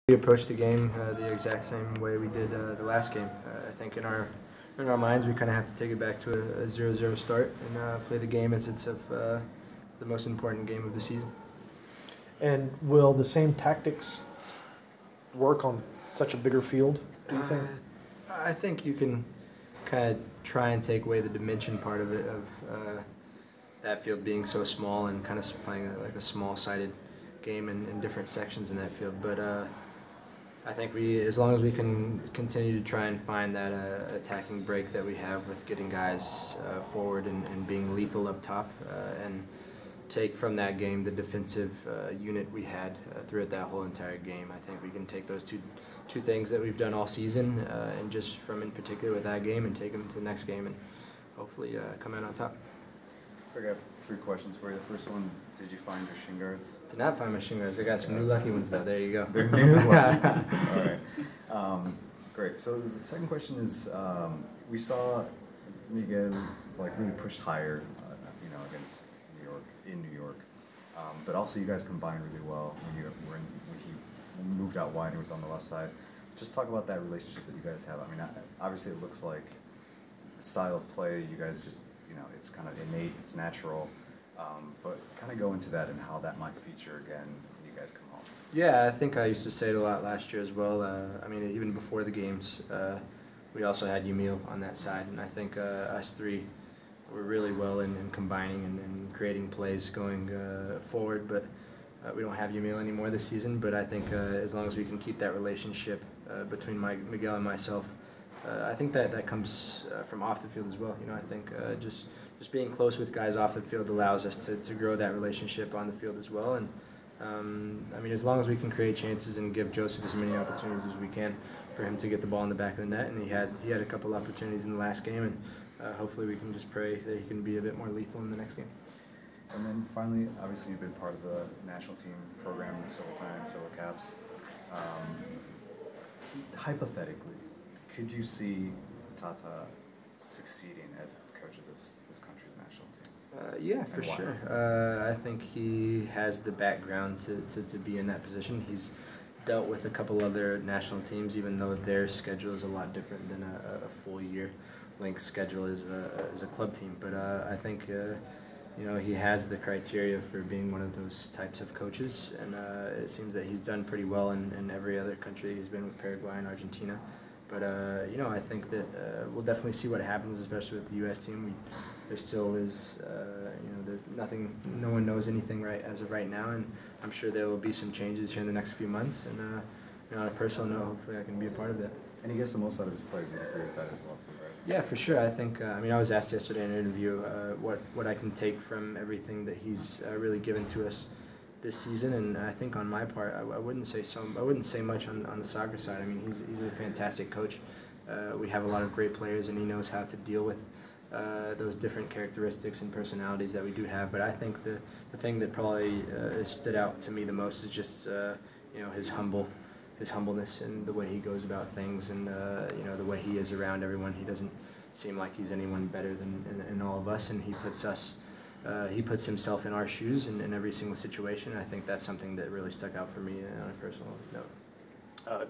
We approached the game the exact same way we did the last game. I think in our minds we kind of have to take it back to a 0-0 start and play the game as it's the most important game of the season. And will the same tactics work on such a bigger field, do you think? I think you can kind of try and take away the dimension part of it, of that field being so small and kind of playing like a small-sided game in different sections in that field. But I think as long as we can continue to try and find that attacking break that we have with getting guys forward and being lethal up top, and take from that game the defensive unit we had throughout that whole entire game. I think we can take those two things that we've done all season and just from in particular with that game and take them to the next game and hopefully come out on top. I got 3 questions for you. The first one, did you find your shin guards? Did not find my shin guards. I got some new lucky ones though. There you go. They're new lucky ones. All right. Great. So the second question is, we saw Miguel really push higher, against New York, but also you guys combined really well when he moved out wide and was on the left side. Just talk about that relationship that you guys have. I mean, obviously it looks like the style of play you guys just, it's kind of innate, it's natural, but kind of go into that and how that might feature again when you guys come home. Yeah, I think I used to say it a lot last year as well. I mean, even before the games, we also had Emil on that side, and I think us three were really well in combining and creating plays going forward, but we don't have Emil anymore this season. But I think as long as we can keep that relationship between Miguel and myself, I think that comes from off the field as well. I think just being close with guys off the field allows us to grow that relationship on the field as well. And I mean, as long as we can create chances and give Joseph as many opportunities as we can for him to get the ball in the back of the net, and he had a couple opportunities in the last game, and hopefully we can just pray that he can be a bit more lethal in the next game. And then finally, obviously you've been part of the national team program several times, several caps. Hypothetically, could you see Tata succeeding as the coach of this country's national team? Yeah, for sure. I think he has the background to be in that position. He's dealt with a couple other national teams, even though their schedule is a lot different than a full year length schedule is a club team. But I think he has the criteria for being one of those types of coaches, and it seems that he's done pretty well in every other country he's been with, Paraguay and Argentina. But I think that we'll definitely see what happens, especially with the U.S. team. There still is, no one knows anything as of right now, and I'm sure there will be some changes here in the next few months. And on a personal note, hopefully I can be a part of that. And he gets the most out of his players. You agree with that as well, too, right? Yeah, for sure. I think. I was asked yesterday in an interview what I can take from everything that he's really given to us this season, and I think on my part, I wouldn't say much on the soccer side. I mean, he's a fantastic coach. We have a lot of great players, and he knows how to deal with those different characteristics and personalities that we do have. But I think the thing that probably stood out to me the most is just his humbleness and the way he goes about things, and the way he is around everyone. He doesn't seem like he's anyone better than all of us, and he puts himself in our shoes in every single situation. I think that's something that really stuck out for me on a personal note.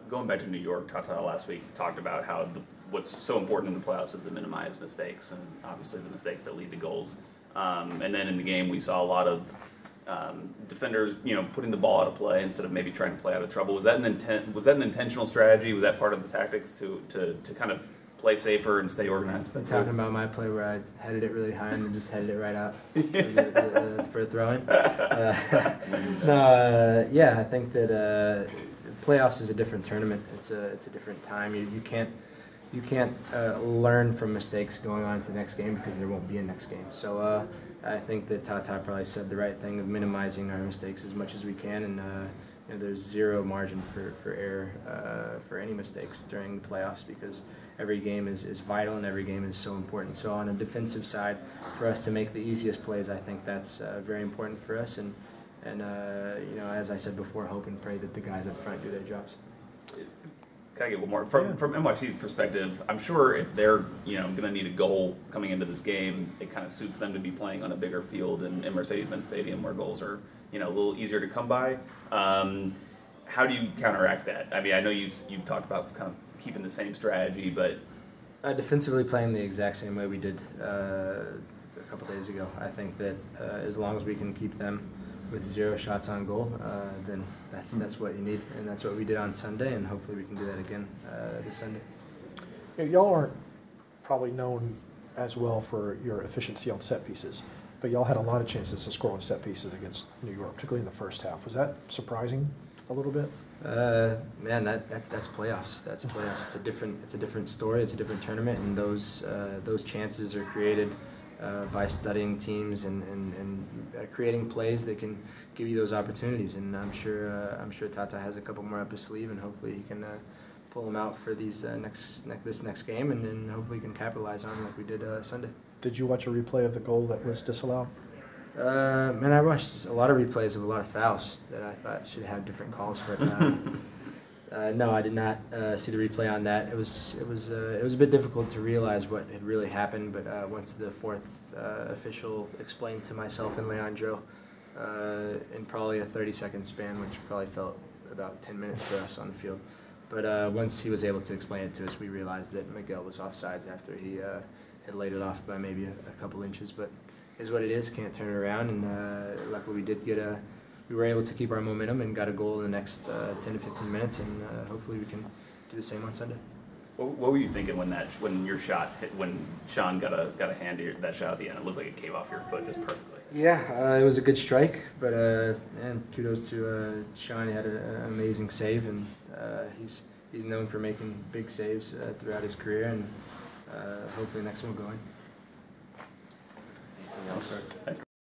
Going back to New York, Tata last week talked about how what's so important in the playoffs is to minimize mistakes, and obviously the mistakes that lead to goals. And then in the game, we saw a lot of defenders, putting the ball out of play instead of maybe trying to play out of trouble. Was that an intentional strategy? Was that part of the tactics to kind of play safer and stay organized? I'm talking about my play where I headed it really high and then just headed it right out for a throw-in. Yeah, I think that playoffs is a different tournament. It's a different time. You can't learn from mistakes going on to the next game because there won't be a next game. So I think that Tata probably said the right thing of minimizing our mistakes as much as we can, and there's zero margin for error for any mistakes during the playoffs, because every game is vital and every game is so important. So on a defensive side, for us to make the easiest plays, I think that's very important for us. And as I said before, hope and pray that the guys up front do their jobs. Can I get one more? From NYC's perspective, I'm sure if they're going to need a goal coming into this game, it kind of suits them to be playing on a bigger field in Mercedes-Benz Stadium, where goals are a little easier to come by. how do you counteract that? I mean, I know you've talked about kind of keeping the same strategy, but Defensively playing the exact same way we did a couple days ago. I think that as long as we can keep them with 0 shots on goal, then that's what you need, and that's what we did on Sunday, and hopefully we can do that again this Sunday. Y'all aren't probably known as well for your efficiency on set pieces, but y'all had a lot of chances to score on set pieces against New York, particularly in the first half. Was that surprising a little bit? Man, that's playoffs. That's playoffs. It's a different story. It's a different tournament, and those chances are created by studying teams and creating plays that can give you those opportunities. And I'm sure Tata has a couple more up his sleeve, and hopefully he can pull them out for these this next game, and then hopefully we can capitalize on them like we did Sunday. Did you watch a replay of the goal that was disallowed? Man, I watched a lot of replays of a lot of fouls that I thought should have different calls, but no, I did not see the replay on that. It was a bit difficult to realize what had really happened, but once the fourth official explained to myself and Leandro in probably a 30-second span, which probably felt about 10 minutes for us on the field, but once he was able to explain it to us, we realized that Miguel was offsides after he had laid it off by maybe a couple inches, but is what it is. Can't turn it around, and luckily we did we were able to keep our momentum and got a goal in the next 10 to 15 minutes, and hopefully we can do the same on Sunday. What were you thinking when your shot hit, when Sean got a hand to that shot at the end? It looked like it came off your foot just perfectly. Yeah, it was a good strike, but and kudos to Sean. He had an amazing save, and he's known for making big saves throughout his career, and hopefully next one will go in. Anything else?